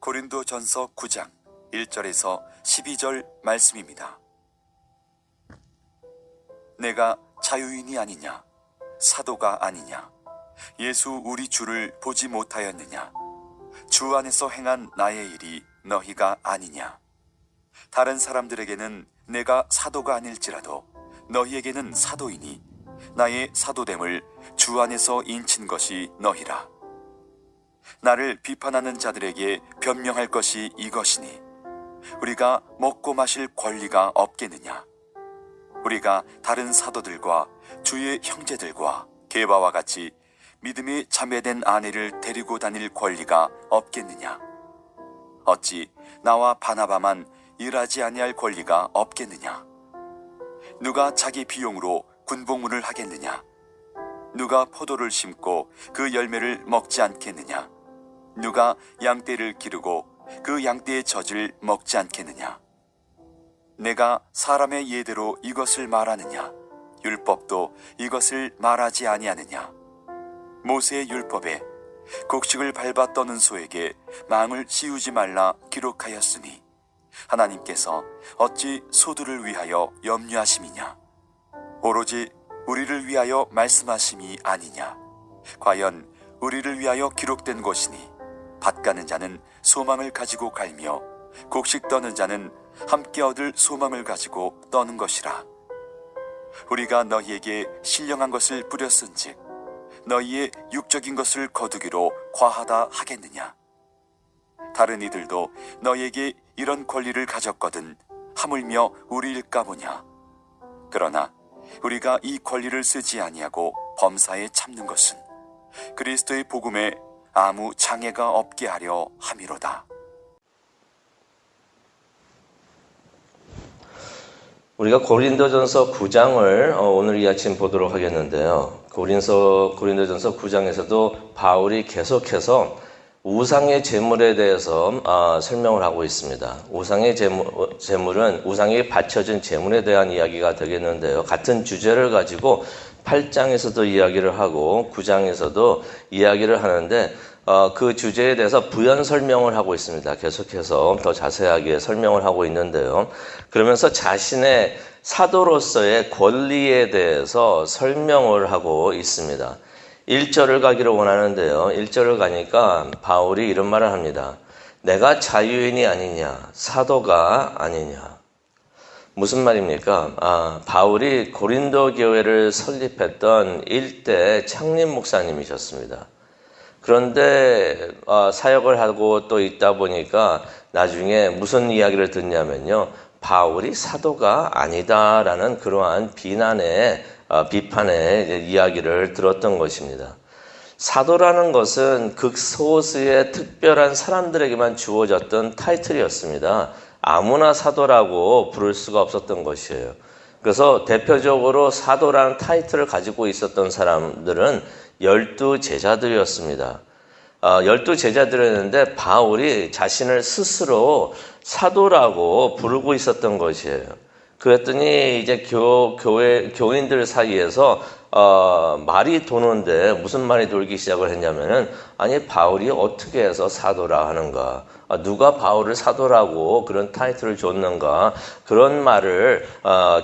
고린도전서 9장 1절에서 12절 말씀입니다. 내가 자유인이 아니냐? 사도가 아니냐? 예수 우리 주를 보지 못하였느냐? 주 안에서 행한 나의 일이 너희가 아니냐? 다른 사람들에게는 내가 사도가 아닐지라도 너희에게는 사도이니 나의 사도됨을 주 안에서 인친 것이 너희라. 나를 비판하는 자들에게 변명할 것이 이것이니 우리가 먹고 마실 권리가 없겠느냐? 우리가 다른 사도들과 주의 형제들과 게바와 같이 믿음에 자매된 아내를 데리고 다닐 권리가 없겠느냐? 어찌 나와 바나바만 일하지 아니할 권리가 없겠느냐? 누가 자기 비용으로 군복무를 하겠느냐? 누가 포도를 심고 그 열매를 먹지 않겠느냐? 누가 양떼를 기르고 그 양떼의 젖을 먹지 않겠느냐? 내가 사람의 예대로 이것을 말하느냐? 율법도 이것을 말하지 아니하느냐? 모세의 율법에 곡식을 밟아 떠는 소에게 망을 씌우지 말라 기록하였으니 하나님께서 어찌 소들을 위하여 염려하심이냐? 오로지 우리를 위하여 말씀하심이 아니냐? 과연 우리를 위하여 기록된 것이니 밭 가는 자는 소망을 가지고 갈며 곡식 떠는 자는 함께 얻을 소망을 가지고 떠는 것이라. 우리가 너희에게 신령한 것을 뿌렸은즉 너희의 육적인 것을 거두기로 과하다 하겠느냐? 다른 이들도 너희에게 이런 권리를 가졌거든 하물며 우리일까 보냐? 그러나 우리가 이 권리를 쓰지 아니하고 범사에 참는 것은 그리스도의 복음에 아무 장애가 없게 하려 함이로다. 우리가 고린도전서 9장을 오늘 이 아침 보도록 하겠는데요. 고린도전서 9장에서도 바울이 계속해서 우상의 제물에 대해서 설명을 하고 있습니다. 우상의 제물은 우상이 바쳐진 제물에 대한 이야기가 되겠는데요. 같은 주제를 가지고 8장에서도 이야기를 하고 9장에서도 이야기를 하는데 그 주제에 대해서 부연 설명을 하고 있습니다. 계속해서 더 자세하게 설명을 하고 있는데요. 그러면서 자신의 사도로서의 권리에 대해서 설명을 하고 있습니다. 1절을 가기를 원하는데요. 1절을 가니까 바울이 이런 말을 합니다. 내가 자유인이 아니냐, 사도가 아니냐. 무슨 말입니까? 바울이 고린도 교회를 설립했던 일대 창립 목사님이셨습니다. 그런데 사역을 하고 또 있다 보니까 나중에 무슨 이야기를 듣냐면요. 바울이 사도가 아니다라는 그러한 비판의 이야기를 들었던 것입니다. 사도라는 것은 극소수의 특별한 사람들에게만 주어졌던 타이틀이었습니다. 아무나 사도라고 부를 수가 없었던 것이에요. 그래서 대표적으로 사도라는 타이틀을 가지고 있었던 사람들은 12제자들이었습니다. 12제자들이었는데 바울이 자신을 스스로 사도라고 부르고 있었던 것이에요. 그랬더니 이제 교인들 사이에서 말이 도는데 무슨 말이 돌기 시작을 했냐면은 아니 바울이 어떻게 해서 사도라 하는가? 누가 바울을 사도라고 그런 타이틀을 줬는가? 그런 말을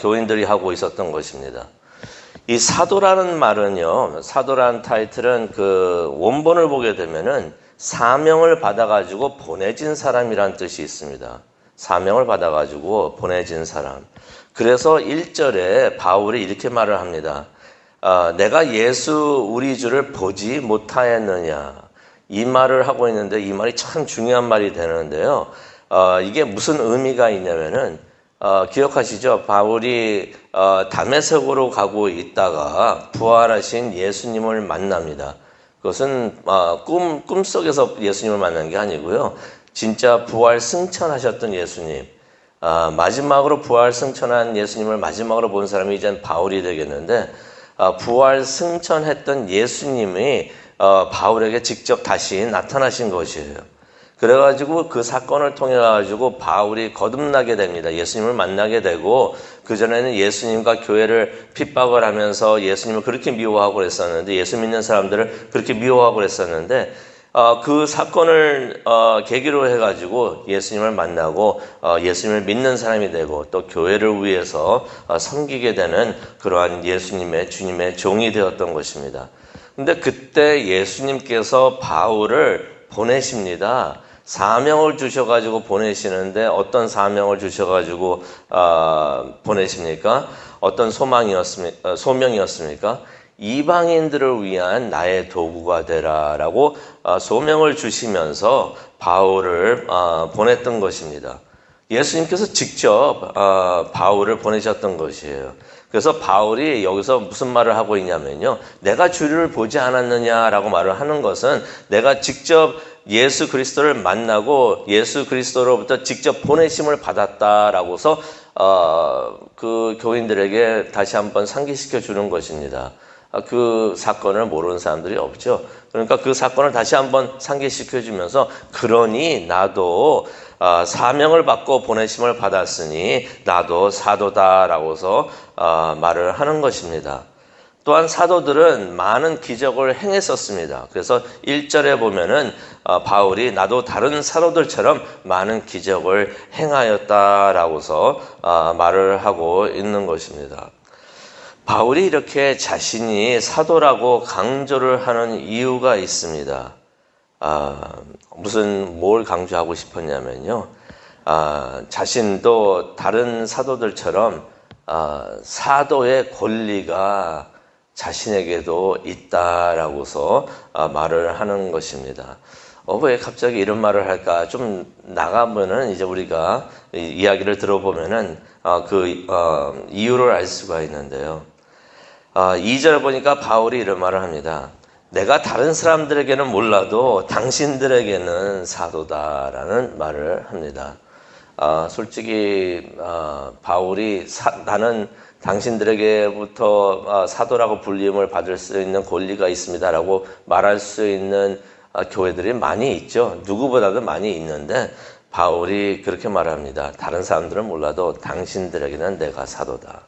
교인들이 하고 있었던 것입니다. 이 사도라는 말은요, 사도라는 타이틀은 그 원본을 보게 되면은 사명을 받아가지고 보내진 사람이란 뜻이 있습니다. 사명을 받아가지고 보내진 사람. 그래서 1절에 바울이 이렇게 말을 합니다. 내가 예수 우리 주를 보지 못하였느냐. 이 말을 하고 있는데 이 말이 참 중요한 말이 되는데요. 이게 무슨 의미가 있냐면은 기억하시죠? 바울이 다메섹으로 가고 있다가 부활하신 예수님을 만납니다. 그것은 꿈속에서 예수님을 만난 게 아니고요. 진짜 부활 승천하셨던 예수님, 마지막으로 부활 승천한 예수님을 마지막으로 본 사람이 이제 바울이 되겠는데 부활 승천했던 예수님이 바울에게 직접 다시 나타나신 것이에요. 그래가지고 그 사건을 통해 가지고 바울이 거듭나게 됩니다. 예수님을 만나게 되고 그전에는 예수님과 교회를 핍박을 하면서 예수님을 그렇게 미워하고 그랬었는데 예수 믿는 사람들을 그렇게 미워하고 그랬었는데 그 사건을 계기로 해가지고 예수님을 만나고 예수님을 믿는 사람이 되고 또 교회를 위해서 섬기게 되는 그러한 예수님의 주님의 종이 되었던 것입니다. 근데 그때 예수님께서 바울을 보내십니다. 사명을 주셔가지고 보내시는데 어떤 사명을 주셔가지고 보내십니까? 어떤 소명이었습니까? 이방인들을 위한 나의 도구가 되라라고 소명을 주시면서 바울을 보냈던 것입니다. 예수님께서 직접 바울을 보내셨던 것이에요. 그래서 바울이 여기서 무슨 말을 하고 있냐면요. 내가 주를 보지 않았느냐라고 말을 하는 것은 내가 직접 예수 그리스도를 만나고 예수 그리스도로부터 직접 보내심을 받았다라고서 그 교인들에게 다시 한번 상기시켜 주는 것입니다. 그 사건을 모르는 사람들이 없죠. 그러니까 그 사건을 다시 한번 상기시켜 주면서 그러니 나도 사명을 받고 보내심을 받았으니 나도 사도다라고서 말을 하는 것입니다. 또한 사도들은 많은 기적을 행했었습니다. 그래서 1절에 보면은 바울이 나도 다른 사도들처럼 많은 기적을 행하였다라고서 말을 하고 있는 것입니다. 바울이 이렇게 자신이 사도라고 강조를 하는 이유가 있습니다. 뭘 강조하고 싶었냐면요. 자신도 다른 사도들처럼 사도의 권리가 자신에게도 있다라고서 말을 하는 것입니다. 왜 갑자기 이런 말을 할까? 좀 나가면은 이제 우리가 이야기를 들어보면은 이유를 알 수가 있는데요. 2절에 보니까 바울이 이런 말을 합니다. 내가 다른 사람들에게는 몰라도 당신들에게는 사도다라는 말을 합니다. 솔직히 바울이 나는 당신들에게부터 사도라고 불림을 받을 수 있는 권리가 있습니다라고 말할 수 있는 교회들이 많이 있죠. 누구보다도 많이 있는데 바울이 그렇게 말합니다. 다른 사람들은 몰라도 당신들에게는 내가 사도다.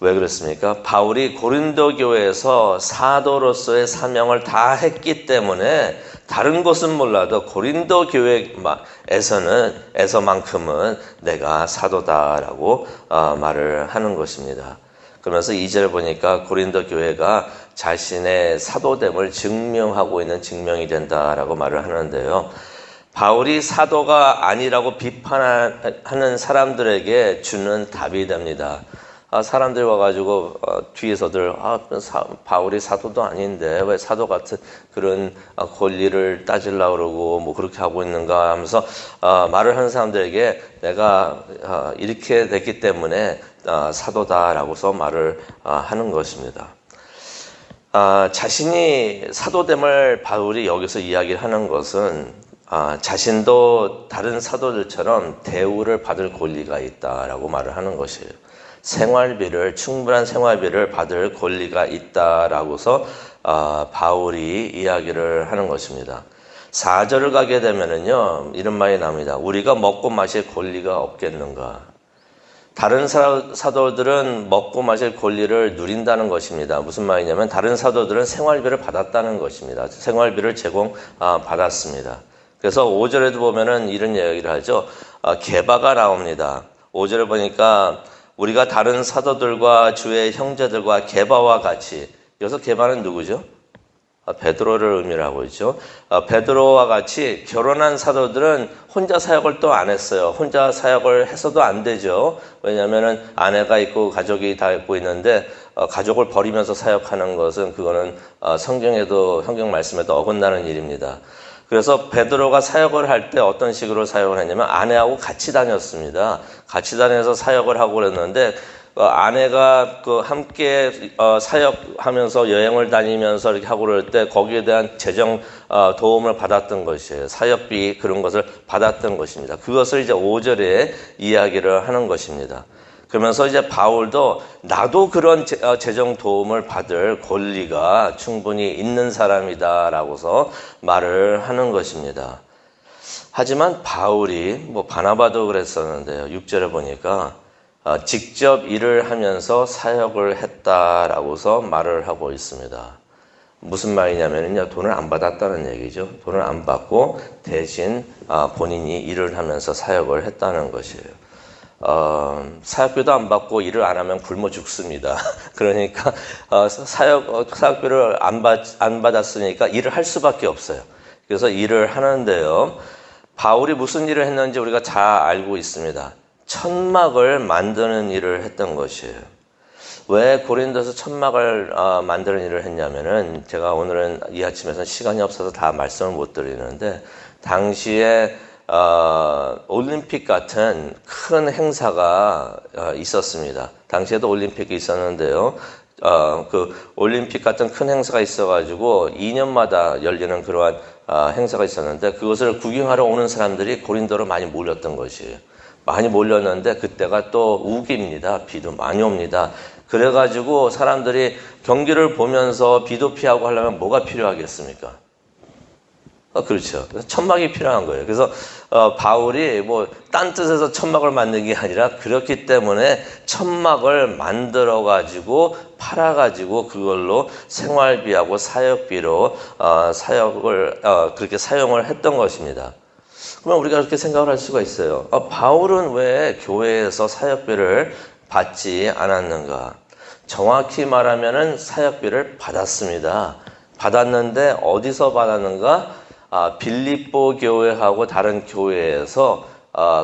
왜 그렇습니까? 바울이 고린도 교회에서 사도로서의 사명을 다 했기 때문에 다른 곳은 몰라도 고린도 교회에서만큼은 내가 사도다라고 말을 하는 것입니다. 그러면서 2절을 보니까 고린도 교회가 자신의 사도됨을 증명하고 있는 증명이 된다라고 말을 하는데요. 바울이 사도가 아니라고 비판하는 사람들에게 주는 답이 됩니다. 사람들이 와가지고 뒤에서들 바울이 사도도 아닌데 왜 사도 같은 그런 권리를 따지려고 그러고 뭐 그렇게 하고 있는가 하면서 말을 하는 사람들에게 내가 이렇게 됐기 때문에 사도다라고서 말을 하는 것입니다. 자신이 사도됨을 바울이 여기서 이야기를 하는 것은 자신도 다른 사도들처럼 대우를 받을 권리가 있다라고 말을 하는 것이에요. 충분한 생활비를 받을 권리가 있다라고서 바울이 이야기를 하는 것입니다. 4절을 가게 되면은요, 이런 말이 나옵니다. 우리가 먹고 마실 권리가 없겠는가? 다른 사도들은 먹고 마실 권리를 누린다는 것입니다. 무슨 말이냐면 다른 사도들은 생활비를 받았다는 것입니다. 생활비를 제공받았습니다. 그래서 5절에도 보면은 이런 이야기를 하죠. 게바가 나옵니다. 5절을 보니까 우리가 다른 사도들과 주의 형제들과 게바와 같이, 여기서 게바는 누구죠? 베드로를 의미를 하고 있죠. 베드로와 같이 결혼한 사도들은 혼자 사역을 또 안 했어요. 혼자 사역을 해서도 안 되죠. 왜냐하면 아내가 있고 가족이 다 있고 있는데 가족을 버리면서 사역하는 것은 그거는 성경 말씀에도 어긋나는 일입니다. 그래서 베드로가 사역을 할 때 어떤 식으로 사역을 했냐면 아내하고 같이 다녔습니다. 같이 다녀서 사역을 하고 그랬는데 아내가 함께 사역하면서 여행을 다니면서 이렇게 하고 그럴 때 거기에 대한 재정 도움을 받았던 것이에요. 사역비 그런 것을 받았던 것입니다. 그것을 이제 5절에 이야기를 하는 것입니다. 그러면서 이제 바울도 나도 그런 재정 도움을 받을 권리가 충분히 있는 사람이다라고서 말을 하는 것입니다. 하지만 바울이 바나바도 그랬었는데요. 6절에 보니까 직접 일을 하면서 사역을 했다라고서 말을 하고 있습니다. 무슨 말이냐면요, 돈을 안 받았다는 얘기죠. 돈을 안 받고 대신 본인이 일을 하면서 사역을 했다는 것이에요. 사역비도 안 받고 일을 안 하면 굶어 죽습니다. 그러니까 사역비를 안 받았으니까 일을 할 수밖에 없어요. 그래서 일을 하는데요. 바울이 무슨 일을 했는지 우리가 잘 알고 있습니다. 천막을 만드는 일을 했던 것이에요. 왜 고린도서 천막을 만드는 일을 했냐면은, 제가 오늘은 이 아침에서는 시간이 없어서 다 말씀을 못 드리는데, 당시에 올림픽 같은 큰 행사가 있었습니다. 당시에도 올림픽이 있었는데요. 그 올림픽 같은 큰 행사가 있어가지고 2년마다 열리는 그러한 행사가 있었는데, 그것을 구경하러 오는 사람들이 고린도로 많이 몰렸던 것이에요. 많이 몰렸는데 그때가 또 우기입니다. 비도 많이 옵니다. 그래가지고 사람들이 경기를 보면서 비도 피하고 하려면 뭐가 필요하겠습니까? 그렇죠. 천막이 필요한 거예요. 그래서 바울이 뭐 딴 뜻에서 천막을 만든 게 아니라 그렇기 때문에 천막을 만들어 가지고 팔아 가지고 그걸로 생활비하고 사역비로 사역을 그렇게 사용을 했던 것입니다. 그러면 우리가 그렇게 생각을 할 수가 있어요. 바울은 왜 교회에서 사역비를 받지 않았는가? 정확히 말하면은 사역비를 받았습니다. 받았는데 어디서 받았는가? 빌립보 교회하고 다른 교회에서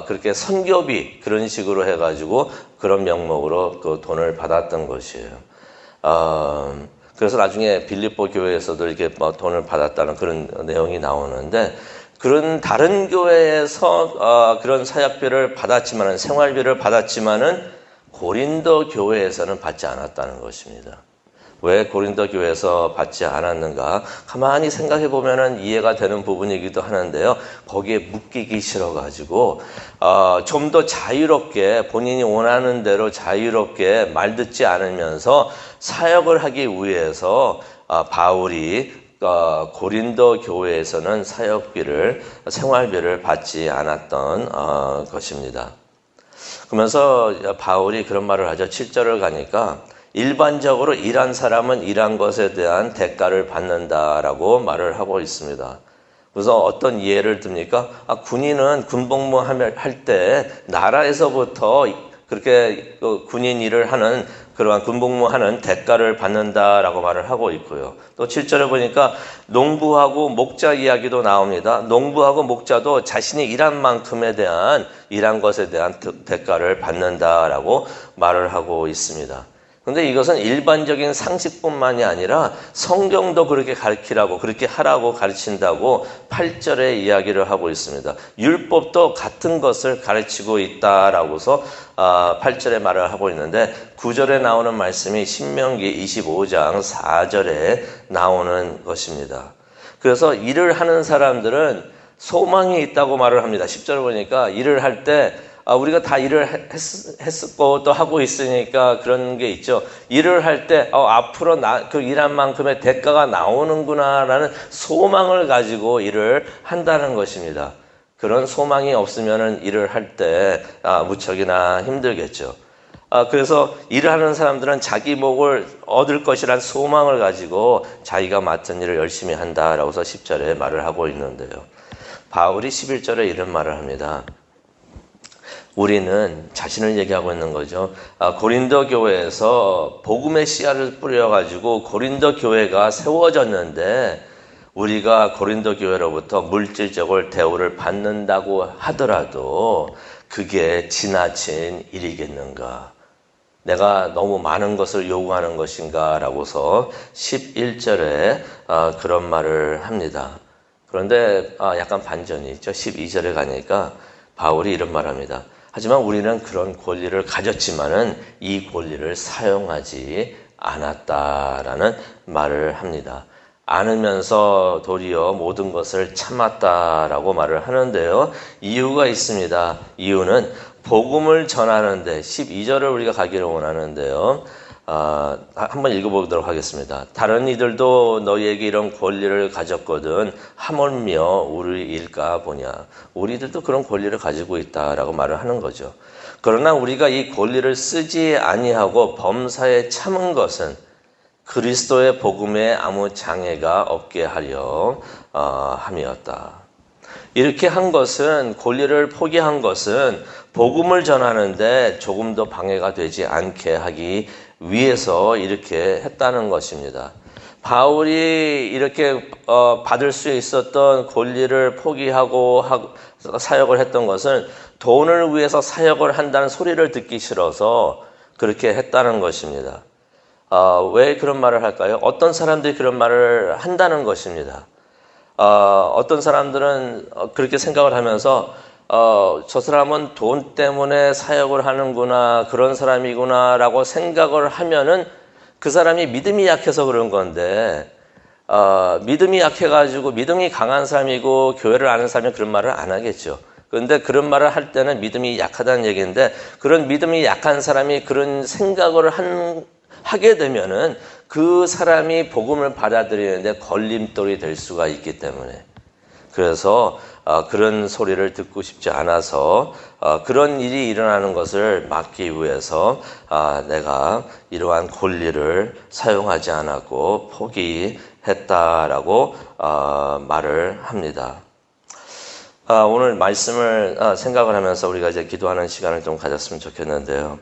그렇게 선교비 그런 식으로 해가지고 그런 명목으로 그 돈을 받았던 것이에요. 그래서 나중에 빌립보 교회에서도 이렇게 돈을 받았다는 그런 내용이 나오는데, 그런 다른 교회에서 그런 사역비를 받았지만은, 생활비를 받았지만은 고린도 교회에서는 받지 않았다는 것입니다. 왜 고린도 교회에서 받지 않았는가? 가만히 생각해 보면은 이해가 되는 부분이기도 하는데요. 거기에 묶이기 싫어가지고 좀 더 자유롭게, 본인이 원하는 대로 자유롭게 말 듣지 않으면서 사역을 하기 위해서 바울이 고린도 교회에서는 사역비를, 생활비를 받지 않았던 것입니다. 그러면서 바울이 그런 말을 하죠. 7절을 가니까 일반적으로 일한 사람은 일한 것에 대한 대가를 받는다라고 말을 하고 있습니다. 그래서 어떤 예를 듭니까? 군인은 군복무 할 때 나라에서부터 그렇게 군인 일을 하는, 그러한 군복무하는 대가를 받는다라고 말을 하고 있고요. 또 7절에 보니까 농부하고 목자 이야기도 나옵니다. 농부하고 목자도 자신이 일한 만큼에 대한, 일한 것에 대한 대가를 받는다라고 말을 하고 있습니다. 그런데 이것은 일반적인 상식뿐만이 아니라 성경도 그렇게 가르치라고, 그렇게 하라고 가르친다고 8절에 이야기를 하고 있습니다. 율법도 같은 것을 가르치고 있다라고서 8절에 말을 하고 있는데, 9절에 나오는 말씀이 신명기 25장 4절에 나오는 것입니다. 그래서 일을 하는 사람들은 소망이 있다고 말을 합니다. 10절을 보니까 일을 할 때 우리가 다 일을 했었고 또 하고 있으니까 그런 게 있죠. 일을 할 때 앞으로 그 일한 만큼의 대가가 나오는구나라는 소망을 가지고 일을 한다는 것입니다. 그런 소망이 없으면 일을 할 때 무척이나 힘들겠죠. 그래서 일을 하는 사람들은 자기 목을 얻을 것이란 소망을 가지고 자기가 맡은 일을 열심히 한다라고서 10절에 말을 하고 있는데요. 바울이 11절에 이런 말을 합니다. 우리는, 자신을 얘기하고 있는 거죠. 고린도 교회에서 복음의 씨앗을 뿌려가지고 고린도 교회가 세워졌는데, 우리가 고린도 교회로부터 물질적으로 대우를 받는다고 하더라도 그게 지나친 일이겠는가? 내가 너무 많은 것을 요구하는 것인가? 라고서 11절에 그런 말을 합니다. 그런데 약간 반전이 있죠. 12절에 가니까 바울이 이런 말을 합니다. 하지만 우리는 그런 권리를 가졌지만은 이 권리를 사용하지 않았다라는 말을 합니다. 않으면서 도리어 모든 것을 참았다라고 말을 하는데요. 이유가 있습니다. 이유는 복음을 전하는데, 12절을 우리가 가기를 원하는데요. 한번 읽어보도록 하겠습니다. 다른 이들도 너희에게 이런 권리를 가졌거든 하물며 우리일까 보냐. 우리들도 그런 권리를 가지고 있다라고 말을 하는 거죠. 그러나 우리가 이 권리를 쓰지 아니하고 범사에 참은 것은 그리스도의 복음에 아무 장애가 없게 하려 함이었다. 이렇게 한 것은, 권리를 포기한 것은 복음을 전하는데 조금도 방해가 되지 않게 하기 위해서 이렇게 했다는 것입니다. 바울이 이렇게 받을 수 있었던 권리를 포기하고 사역을 했던 것은 돈을 위해서 사역을 한다는 소리를 듣기 싫어서 그렇게 했다는 것입니다. 왜 그런 말을 할까요? 어떤 사람들이 그런 말을 한다는 것입니다. 어떤 사람들은 그렇게 생각을 하면서 저 사람은 돈 때문에 사역을 하는구나, 그런 사람이구나 라고 생각을 하면은 그 사람이 믿음이 약해서 그런 건데, 믿음이 약해가지고 믿음이 강한 사람이고 교회를 아는 사람이 그런 말을 안 하겠죠. 그런데 그런 말을 할 때는 믿음이 약하다는 얘기인데, 그런 믿음이 약한 사람이 그런 생각을 하게 되면은 그 사람이 복음을 받아들이는데 걸림돌이 될 수가 있기 때문에, 그래서 그런 소리를 듣고 싶지 않아서 그런 일이 일어나는 것을 막기 위해서 내가 이러한 권리를 사용하지 않았고 포기했다라고 말을 합니다. 오늘 말씀을 생각을 하면서 우리가 이제 기도하는 시간을 좀 가졌으면 좋겠는데요.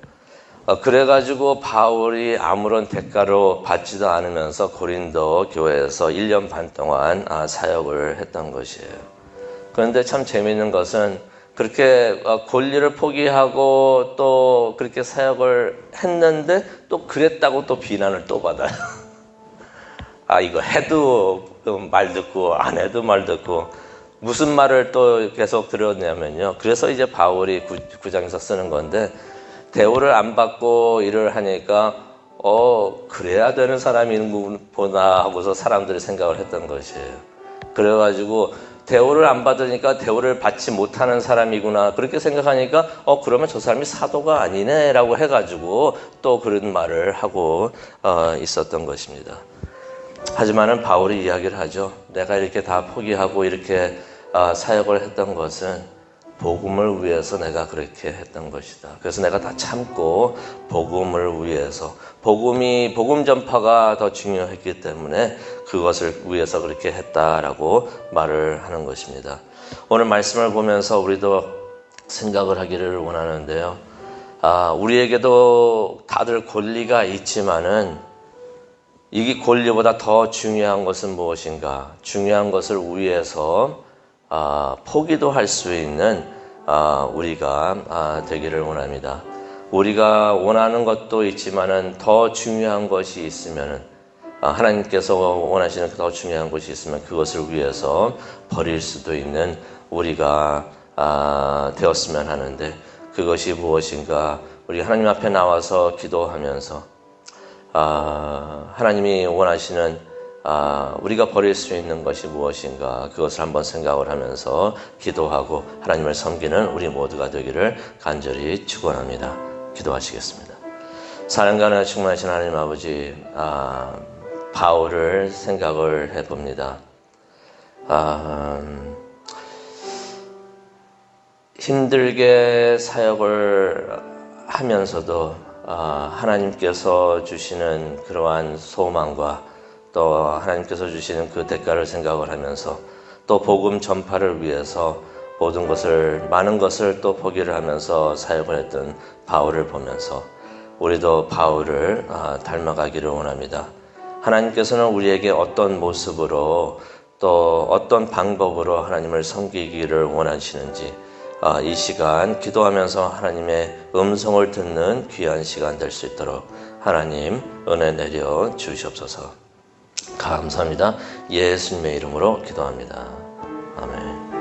그래가지고 바울이 아무런 대가로 받지도 않으면서 고린도 교회에서 1년 반 동안 사역을 했던 것이에요. 그런데 참 재미있는 것은 그렇게 권리를 포기하고 또 그렇게 사역을 했는데 또 그랬다고 또 비난을 또 받아요. 이거 해도 말 듣고 안 해도 말 듣고, 무슨 말을 또 계속 들었냐면요. 그래서 이제 바울이 9장에서 쓰는 건데, 대우를 안 받고 일을 하니까 그래야 되는 사람이구나 하고서 사람들이 생각을 했던 것이에요. 그래가지고 대우를 안 받으니까 대우를 받지 못하는 사람이구나 그렇게 생각하니까 그러면 저 사람이 사도가 아니네 라고 해가지고 또 그런 말을 하고 있었던 것입니다. 하지만은 바울이 이야기를 하죠. 내가 이렇게 다 포기하고 이렇게 사역을 했던 것은 복음을 위해서 내가 그렇게 했던 것이다. 그래서 내가 다 참고 복음을 위해서, 복음 전파가 더 중요했기 때문에 그것을 위해서 그렇게 했다라고 말을 하는 것입니다. 오늘 말씀을 보면서 우리도 생각을 하기를 원하는데요. 우리에게도 다들 권리가 있지만은 이 권리보다 더 중요한 것은 무엇인가? 중요한 것을 위해서 포기도 할 수 있는 우리가 되기를 원합니다. 우리가 원하는 것도 있지만은 더 중요한 것이 있으면은, 하나님께서 원하시는 더 중요한 것이 있으면 그것을 위해서 버릴 수도 있는 우리가 되었으면 하는데, 그것이 무엇인가? 우리 하나님 앞에 나와서 기도하면서 하나님이 원하시는 우리가 버릴 수 있는 것이 무엇인가, 그것을 한번 생각을 하면서 기도하고 하나님을 섬기는 우리 모두가 되기를 간절히 축원합니다. 기도하시겠습니다. 사랑과 은혜가 충만하신 하나님 아버지, 바울을 생각을 해봅니다. 힘들게 사역을 하면서도 하나님께서 주시는 그러한 소망과 또 하나님께서 주시는 그 대가를 생각을 하면서 또 복음 전파를 위해서 모든 것을, 많은 것을 또 포기를 하면서 사역을 했던 바울을 보면서 우리도 바울을 닮아가기를 원합니다. 하나님께서는 우리에게 어떤 모습으로 또 어떤 방법으로 하나님을 섬기기를 원하시는지 이 시간 기도하면서 하나님의 음성을 듣는 귀한 시간 될 수 있도록 하나님 은혜 내려 주시옵소서. 감사합니다. 예수님의 이름으로 기도합니다. 아멘.